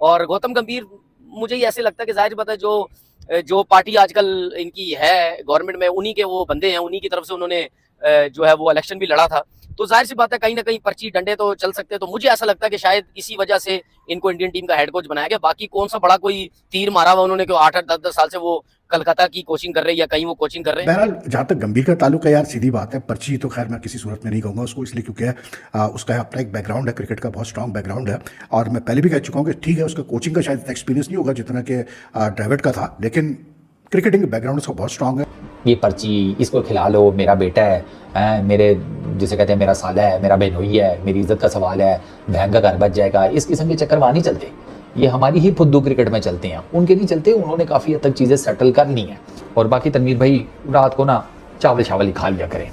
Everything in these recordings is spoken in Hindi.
और गौतम गंभीर मुझे ही ऐसे लगता है कि जाहिर बात है जो जो पार्टी आजकल इनकी है गवर्नमेंट में, उन्हीं के वो बंदे हैं, उन्हीं की तरफ से उन्होंने जो है वो इलेक्शन भी लड़ा था। तो जाहिर सी बात है कहीं ना कहीं पर्ची डंडे तो चल सकते हैं। तो मुझे ऐसा लगता है कि शायद इसी वजह से इनको इंडियन टीम का हेड कोच बनाया गया। बाकी कौन सा बड़ा कोई तीर मारा हुआ उन्होंने, 8-8 10-10 साल से वो कलकत्ता की कोचिंग कर रहे हैं या कहीं वो कोचिंग कर रहे हैं। बहरहाल जहाँ तक गंभीर का ताल्लुक है यार, सीधी बात है, पर्ची तो खैर मैं किसी सूरत में नहीं कहूँगा उसको, इसलिए क्योंकि उसका अपना एक बैकग्राउंड है, क्रिकेट का बहुत स्ट्रॉन्ग बैकग्राउंड है। और मैं पहले भी कह चुका हूँ कि ठीक है उसका कोचिंग का शायद एक्सपीरियंस नहीं होगा जितना कि ड्राविड का था, लेकिन क्रिकेटिंग बैकग्राउंड उसका बहुत स्ट्रॉन्ग है। ये पर्ची इसको खिला लो, मेरा बेटा है, मेरे जिसे कहते हैं मेरा साला है, मेरा बहनोई है, मेरी इज्जत का सवाल है, बहन का घर बच जाएगा, इस किस्म के चक्कर वहाँ नहीं चलते। ये हमारी ही फुद्दू क्रिकेट में चलते हैं, उनके नहीं चलते। उन्होंने काफ़ी हद तक चीज़ें सेटल कर ली हैं। और बाकी तनवीर भाई रात को ना चावल चावल ही खा लिया करें,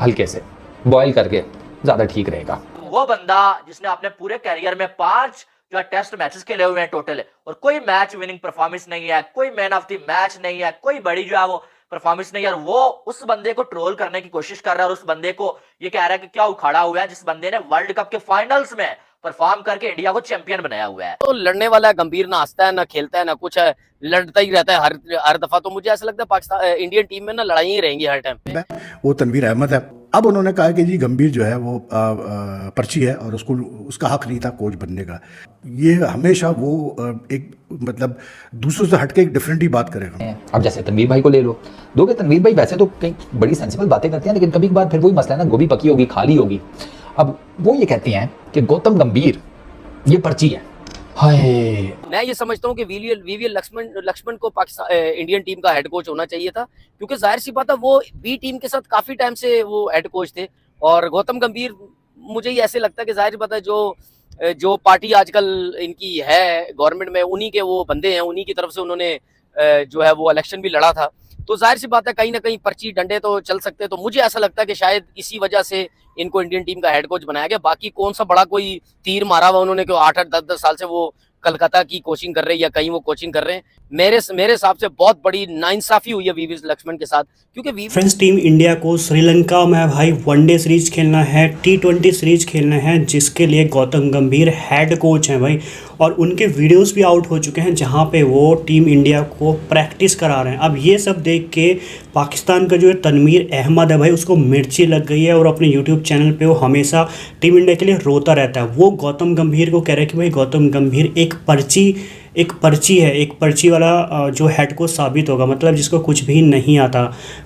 हल्के से बॉयल करके, ज़्यादा ठीक रहेगा। वो बंदा जिसने अपने पूरे कैरियर में 5 जो है टेस्ट मैचेस खेले हुए हैं टोटल, और कोई मैच विनिंग परफॉर्मेंस नहीं है, कोई मैन ऑफ द मैच नहीं है, कोई बड़ी जो है वो परफॉर्मेंस नहीं है, और वो उस बंदे को ट्रोल करने की कोशिश कर रहा है और उस बंदे को ये कह रहा है कि क्या उखाड़ा हुआ है, जिस बंदे ने वर्ल्ड कप के फाइनल्स में परफॉर्म करके इंडिया को चैंपियन बनाया हुआ है। तो लड़ने वाला है, गंभीर ना हंसता है ना खेलता है ना कुछ है, लड़ता ही रहता है हर दफा। तो मुझे ऐसा लगता है पाकिस्तान इंडियन टीम में ना लड़ाई ही रहेंगी हर टाइम। वो तनवीर अहमद है। अब उन्होंने कहा कि जी गंभीर जो है वो पर्ची है और उसको उसका हक नहीं था कोच बनने का। ये हमेशा वो एक मतलब दूसरों से हटके एक डिफरेंट ही बात करेगा। अब जैसे तनवीर भाई को ले लो, दोगे तनवीर भाई वैसे तो कई बड़ी सेंसिबल बातें करते हैं, लेकिन कभी कभार फिर वही मसला है ना, गोभी पकी होगी खाली होगी। अब वो ये कहते हैं कि गौतम गंभीर ये पर्ची है। हाय, मैं ये समझता हूँ कि वीवीएल लक्ष्मण को पाकिस्तान इंडियन टीम का हेड कोच होना चाहिए था, क्योंकि जाहिर सी बात है वो बी टीम के साथ काफी टाइम से वो हेड कोच थे। और गौतम गंभीर मुझे ही ऐसे लगता है कि जाहिर बात है जो जो पार्टी आजकल इनकी है गवर्नमेंट में, उन्हीं के वो बंदे हैं, उन्हीं की तरफ से उन्होंने जो है वो इलेक्शन भी लड़ा था। तो जाहिर सी बात है कहीं ना कहीं पर्ची डंडे तो चल सकते हैं। तो मुझे ऐसा लगता है कि शायद इसी वजह से इनको इंडियन टीम का हेड कोच बनाया गया। बाकी कौन सा बड़ा कोई तीर मारा हुआ उन्होंने, 8-8 10-10 साल से वो कलकत्ता की कोचिंग कर रहे हैं या कहीं वो कोचिंग कर रहे हैं। मेरे हिसाब से बहुत बड़ी नाइंसाफी हुई है वीवीएस लक्ष्मण के साथ, क्योंकि फ्रेंड्स टीम इंडिया को श्रीलंका में भाई वनडे सीरीज खेलना है, T20 सीरीज खेलना है, जिसके लिए गौतम गंभीर हेड कोच हैं भाई। और उनके वीडियोस भी आउट हो चुके हैं जहां पे वो टीम इंडिया को प्रैक्टिस करा रहे हैं। अब ये सब देख के पाकिस्तान का जो है तनवीर अहमद है भाई, उसको मिर्ची लग गई है और अपने यूट्यूब चैनल पे वो हमेशा टीम इंडिया के लिए रोता रहता है। वो गौतम गंभीर को कह रहे हैं कि भाई गौतम गंभीर एक पर्ची है, एक पर्ची वाला जो हेड कोच साबित होगा, मतलब जिसको कुछ भी नहीं आता।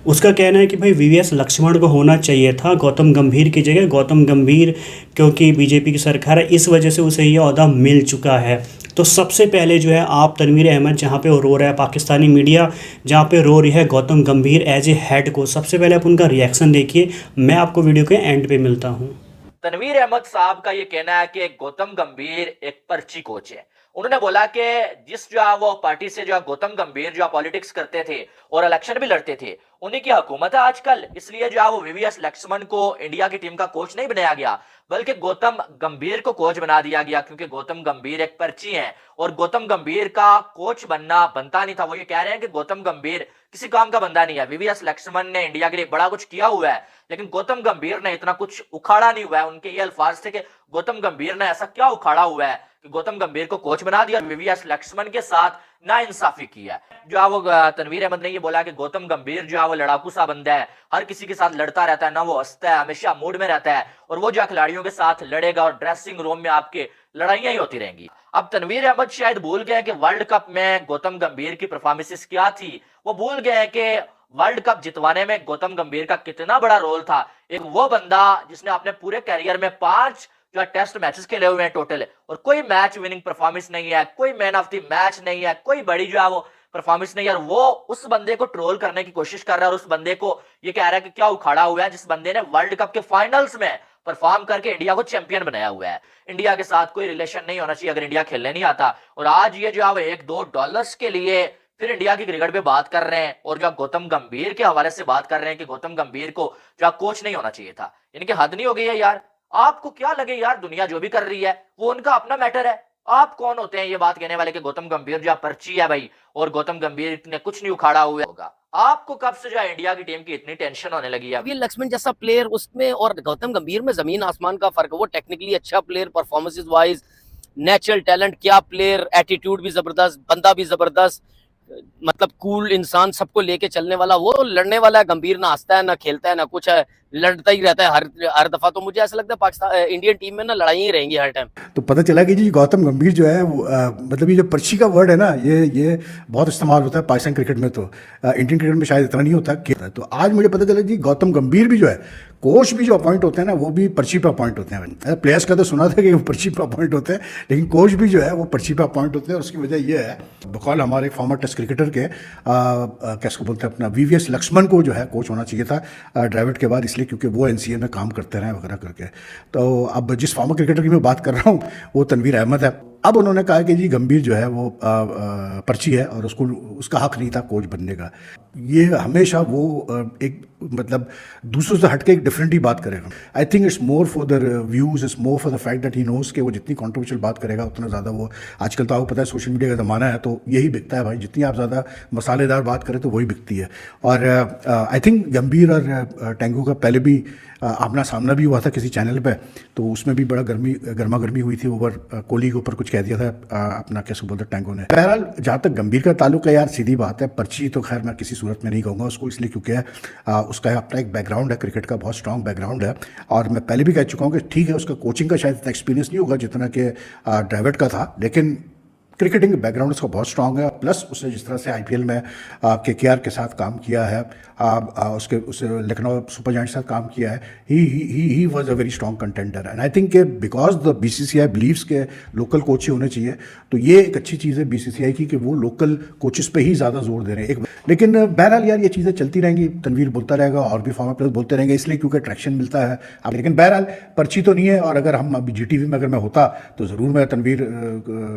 उसका कहना है कि भाई वीवीएस लक्ष्मण को होना चाहिए था गौतम गंभीर की जगह। गौतम गंभीर क्योंकि बीजेपी की सरकार है, इस वजह से उसे ये ओहदा मिल चुका है। तो सबसे पहले जो है आप तनवीर अहमद जहाँ पे वो रो रहा है, पाकिस्तानी मीडिया जहाँ पे रो रही है गौतम गंभीर एज ए हेड कोच, सबसे पहले आप उनका रिएक्शन देखिए। मैं आपको वीडियो के एंड पे मिलता हूँ। तनवीर अहमद साहब का ये कहना है कि गौतम गंभीर एक पर्ची कोच है। उन्होंने बोला कि जिस जो है वो पार्टी से जो गौतम गंभीर जो पॉलिटिक्स करते थे और इलेक्शन भी लड़ते थे, उन्हीं की हुकूमत है आजकल, इसलिए जो है वो वीवीएस लक्ष्मण को इंडिया की टीम का कोच नहीं बनाया गया, बल्कि गौतम गंभीर को कोच बना दिया गया, क्योंकि गौतम गंभीर एक पर्ची है और गौतम गंभीर का कोच बनता नहीं था। वो ये कह रहे हैं कि गौतम गंभीर किसी काम का बंदा नहीं है। वीवीएस लक्ष्मण ने इंडिया के लिए बड़ा कुछ किया हुआ है, लेकिन गौतम गंभीर ने इतना कुछ उखाड़ा नहीं हुआ है। उनके ये अल्फाज थे कि गौतम गंभीर ने ऐसा क्या उखाड़ा हुआ है कि गौतम गंभीर को कोच बना दिया, वीवीएस लक्ष्मण के साथ नाइंसाफी की है। जो है वो तनवीर अहमद ने ये बोला कि गौतम गंभीर जो है वो लड़ाकू सा बंदा है, हर किसी के साथ लड़ता रहता है, ना वो हंसता है, हमेशा मूड में रहता है, और वो जो खिलाड़ियों के साथ लड़ेगा और ड्रेसिंग रूम में आपके लड़ाइयां ही होती रहेंगी। अब तनवीर अहमद शायद भूल गए कि वर्ल्ड कप में गौतम गंभीर की परफॉर्मेंसेस क्या थी। वो भूल गए कि वर्ल्ड कप जितवाने में गौतम गंभीर का कितना बड़ा रोल था। एक वो बंदा जिसने अपने पूरे कैरियर में 5 जो है टेस्ट मैचेस खेले हुए हैं टोटल, और कोई मैच विनिंग परफॉर्मेंस नहीं है, कोई मैन ऑफ द मैच नहीं है, कोई बड़ी जो है वो परफॉर्मेंस नहीं है, और वो उस बंदे को ट्रोल करने की कोशिश कर रहा है और उस बंदे को ये कह रहा है कि क्या उखाड़ा हुआ है, जिस बंदे ने वर्ल्ड कप के फाइनल्स में परफॉर्म करके इंडिया को चैंपियन बनाया हुआ है। इंडिया के साथ कोई रिलेशन नहीं होना चाहिए अगर इंडिया खेलने नहीं आता, और आज ये जो है $1-2 के लिए फिर इंडिया की क्रिकेट पे बात कर रहे हैं और जो गौतम गंभीर के हवाले से बात कर रहे हैं कि गौतम गंभीर को जो कोच नहीं होना चाहिए था। इनकी हद नहीं हो गई है यार? आपको क्या लगे यार, दुनिया जो भी कर रही है वो उनका अपना मैटर है। आप कौन होते हैं ये बात कहने वाले कि गौतम गंभीर जो पर्ची है भाई और गौतम गंभीर ने कुछ नहीं उखाड़ा हुआ होगा? आपको कब से जो है इंडिया की टीम की इतनी टेंशन होने लगी है? वीवीएल लक्ष्मण जैसा प्लेयर उसमें और गौतम गंभीर में जमीन आसमान का फर्क है। वो टेक्निकली अच्छा player, performances wise natural talent, क्या प्लेयर, एटीट्यूड भी जबरदस्त, बंदा भी जबरदस्त, मतलब कूल इंसान, सबको लेके चलने वाला, वो लड़ने वाला है। गंभीर ना हंसता है ना खेलता है ना कुछ है, लड़ता ही रहता है हर दफा। तो मुझे ऐसा लगता है पाकिस्तान इंडियन टीम में ना लड़ाई ही रहेंगी हर टाइम। तो पता चला कि जी गौतम गंभीर जो है वो मतलब ये जो पर्ची का वर्ड है ना, ये बहुत इस्तेमाल होता है पाकिस्तान क्रिकेट में। तो इंडियन क्रिकेट में शायद इतना नहीं होता कि। तो आज मुझे पता चला जी गौतम गंभीर भी जो है, कोच भी जो अपॉइंट होते हैं ना, वो भी पर्ची पे अपॉइंट होते हैं। प्लेयर्स का तो सुना था कि वो पर्ची पे अपॉइंट होते हैं, लेकिन कोच भी जो है वो पर्ची पे अपॉइंट होते हैं। और उसकी वजह यह है, बकौल हमारे फॉर्मर टेस्ट क्रिकेटर के कैसे बोलते हैं अपना VVS लक्ष्मण को जो है कोच होना चाहिए था ड्राविड के बाद, इसलिए क्योंकि वो NCA में काम करते रहे वगैरह करके। तो अब जिस फॉर्मर क्रिकेटर की मैं बात कर रहा हूँ वो तनवीर अहमद है। अब उन्होंने कहा कि जी गंभीर जो है वो पर्ची है और उसका हक नहीं था कोच बनने का। ये हमेशा वो एक मतलब दूसरों से हटके एक डिफरेंट ही बात करेगा। I think it's more for the views, it's more for the fact that he knows कि वो जितनी कॉन्ट्रोवर्शियल बात करेगा उतना ज़्यादा वो, आजकल तो आपको पता है सोशल मीडिया का ज़माना है, तो यही बिकता है भाई, जितनी आप ज़्यादा मसालेदार बात करें तो वही बिकती है। और आई थिंक गंभीर और टेंगू का पहले भी आमना सामना भी हुआ था किसी चैनल पे, तो उसमें भी बड़ा गर्मा गर्मी हुई थी ओवर कोहली के ऊपर, कुछ कह दिया था अपना कैसे बोलते टेंगो ने। बहरहाल जहाँ तक गंभीर का ताल्लुक है यार, सीधी बात है, पर्ची तो खैर मैं किसी सूरत में नहीं कहूँगा उसको, इसलिए क्योंकि उसका अपना एक बैकग्राउंड है, क्रिकेट का बहुत स्ट्रॉन्ग बैकग्राउंड है। और मैं पहले भी कह चुका हूँ कि ठीक है उसका कोचिंग का शायद एक्सपीरियंस नहीं होगा जितना कि ड्राविड का था, लेकिन क्रिकेटिंग बैकग्राउंड उसका बहुत स्ट्रांग है। प्लस उसने जिस तरह से IPL में KKR के साथ काम किया है, उसे लखनऊ सुपर जायंट्स के साथ काम किया है, he was a very strong contender. And I think के बिकॉज द BCCI बिलीव्स के लोकल कोच ही होने चाहिए, तो ये एक अच्छी चीज़ है BCCI की कि वो लोकल कोचेस पे ही ज़्यादा जोर दे रहे हैं। लेकिन बहरहाल यार ये चीज़ें चलती रहेंगी, तनवीर बोलता रहेगा और भी फॉर्मर प्लेयर्स बोलते रहेंगे, इसलिए क्योंकि ट्रैक्शन मिलता है। अब लेकिन बहरहाल पर्ची तो नहीं है, और अगर हम अभी GTV में अगर मैं होता तो ज़रूर मैं तनवीर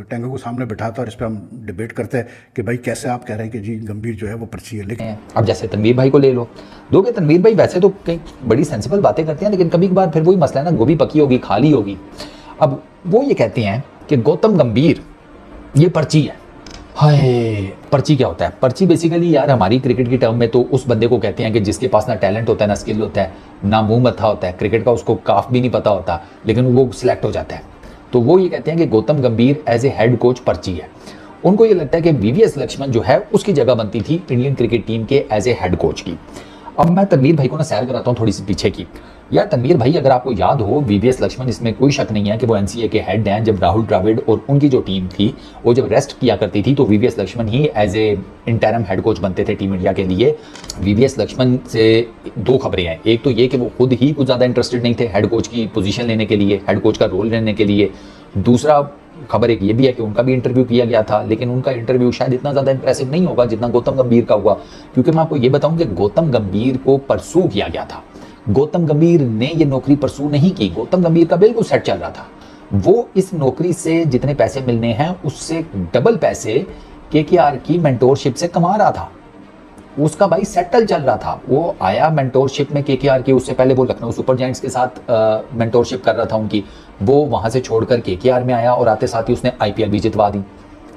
टेंगो को सामने बिठाता और इस पर हम डिबेट करते हैं कि भाई कैसे आप कह रहे हैं कि जी गंभीर जो है वो पर्ची है। लेकिन अब जैसे तनवीर भाई को ले लो, दोगे तनवीर भाई वैसे तो कई बड़ी सेंसिबल बातें करते हैं, लेकिन कभी कभार फिर वही मसला है ना, गोभी पकी होगी खाली होगी। अब वो ये कहते हैं कि गौतम गंभीर ये पर्ची है। हाय, पर्ची क्या होता है? पर्ची बेसिकली यार हमारी क्रिकेट की टर्म में तो उस बंदे को कहते हैं कि जिसके पास ना टैलेंट होता है ना स्किल होता है ना मुंह मत्था होता है, क्रिकेट का उसको काफ भी नहीं पता होता, लेकिन वो सिलेक्ट हो जाता है। तो वो ये कहते हैं कि गौतम गंभीर एज ए हेड कोच पर्ची है। उनको ये लगता है कि VVS लक्ष्मण जो है उसकी जगह बनती थी इंडियन क्रिकेट टीम के एज ए हेड कोच की। अब मैं तनवीर भाई को ना सैर कराता हूँ थोड़ी सी पीछे की। यार तनवीर भाई, अगर आपको याद हो, VVS लक्ष्मण, इसमें कोई शक नहीं है कि वो NCA के हेड हैं। जब राहुल द्रविड़ और उनकी जो टीम थी वो जब रेस्ट किया करती थी तो VVS लक्ष्मण ही as a interim head coach बनते थे टीम इंडिया के लिए। VVS लक्ष्मण से दो खबरें हैं, एक तो ये कि वो खुद ही कुछ ज़्यादा इंटरेस्टेड नहीं थे हेड कोच की पोजीशन लेने के लिए, हेड कोच का रोल लेने के लिए। दूसरा खबर एक ये भी है कि उनका भी इंटरव्यू किया गया था, लेकिन उनका इंटरव्यू शायद इतना ज़्यादा इंप्रेसिव नहीं होगा जितना गौतम गंभीर का हुआ। क्योंकि मैं आपको ये बताऊं कि गौतम गंभीर को परसू किया गया था, गौतम गंभीर ने ये नौकरी परसू नहीं की। गौतम गंभीर का बिल्कुल सेट चल रहा था, वो इस नौकरी से जितने पैसे मिलने हैं उससे डबल पैसे KKR की मेंटोरशिप से कमा रहा था। उसका भाई सेटल चल रहा था। वो आया मेंटोरशिप में KKR की, उससे पहले वो लखनऊ सुपर जायंट्स के साथ मेंटोरशिप कर रहा था उनकी। वो वहां से छोड़कर KKR में आया और आते साथ ही उसने IPL भी जितवा दी,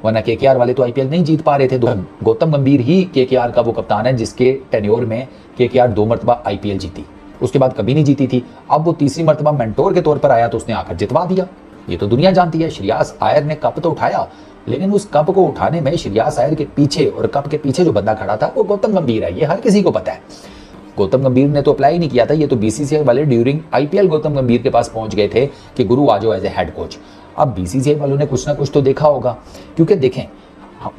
वरना KKR वाले तो IPL नहीं जीत पा रहे थे। गौतम गंभीर ही KKR का वो कप्तान है जिसके टेन्योर में KKR 2 मरतबा IPL जीती, उसके बाद कभी नहीं जीती थी। अब वो तीसरी मरतबा मेंटोर के तौर पर आया तो उसने आकर जितवा दिया। ये तो दुनिया जानती है। श्रेयस अय्यर ने कप तो उठाया, लेकिन उस कप को उठाने में श्रेयस अय्यर के पीछे और कप के पीछे जो बंदा खड़ा था वो गौतम गंभीर है। ये हर किसी को पता है। गौतम गंभीर ने तो अप्लाई नहीं किया था, ये तो BCCI वाले ड्यूरिंग IPL गौतम गंभीर के पास पहुंच गए थे कि गुरु आ जाओ एज ए हेड कोच। अब BCCI वालों ने कुछ ना कुछ तो देखा होगा, क्योंकि देखें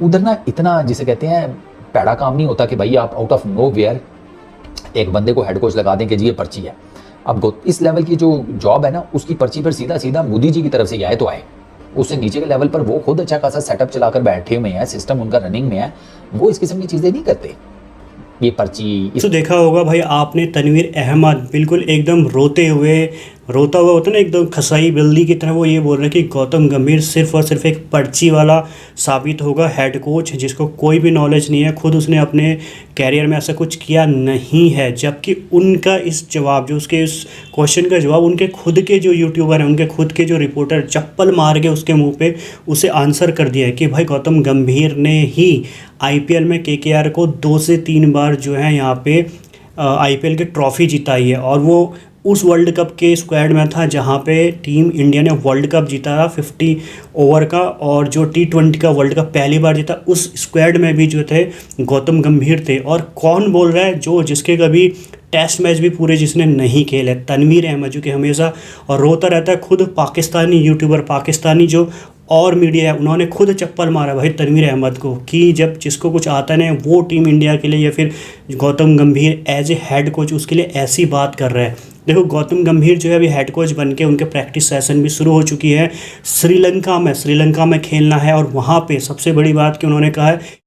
उधर ना इतना जिसे कहते हैं पैड़ा काम नहीं होता कि भाई आप आउट ऑफ नो वेयर एक बंदे को हेड कोच लगा दें कि जी ये पर्ची है। अब इस लेवल की जो जॉब है ना, उसकी पर्ची पर सीधा सीधा मोदी जी की तरफ से आए तो आए, उससे नीचे के लेवल पर वो खुद अच्छा खासा सेटअप चलाकर बैठे हुए हैं, सिस्टम उनका रनिंग में है, वो इस किस्म की चीज़ें नहीं करते। ये पर्ची तो देखा होगा भाई आपने तनवीर अहमद बिल्कुल एकदम रोता हुआ होता है ना, एकदम खसाई बिल्ली की तरह वो ये बोल रहे हैं कि गौतम गंभीर सिर्फ और सिर्फ एक पर्ची वाला साबित होगा हेड कोच, जिसको कोई भी नॉलेज नहीं है, खुद उसने अपने कैरियर में ऐसा कुछ किया नहीं है। जबकि उनका इस जवाब, जो उसके इस क्वेश्चन का जवाब उनके खुद के जो यूट्यूबर हैं, उनके खुद के जो रिपोर्टर चप्पल मार के उसके मुंह पे उसे आंसर कर दिया है कि भाई गौतम गंभीर ने ही IPL में KKR को 2 से 3 बार जो है यहाँ पे IPL की ट्रॉफी जिताई है। और वो उस वर्ल्ड कप के स्क्वाड में था जहां पे टीम इंडिया ने वर्ल्ड कप जीता था 50 ओवर का, और जो T20 का वर्ल्ड कप पहली बार जीता उस स्क्वाड में भी जो थे गौतम गंभीर थे। और कौन बोल रहा है, जो जिसके कभी टेस्ट मैच भी पूरे जिसने नहीं खेले, तनवीर अहमद, जो कि हमेशा और रोता रहता है। खुद पाकिस्तानी यूट्यूबर, पाकिस्तानी जो और मीडिया है, उन्होंने खुद चप्पल मारा भाई तनवीर अहमद को कि जब जिसको कुछ आता नहीं वो टीम इंडिया के लिए, या फिर गौतम गंभीर एज ए हेड कोच उसके लिए ऐसी बात कर रहा है। देखो गौतम गंभीर जो है अभी हेड कोच बन के उनके प्रैक्टिस सेशन भी शुरू हो चुकी है। श्रीलंका में खेलना है, और वहाँ पे सबसे बड़ी बात कि उन्होंने कहा है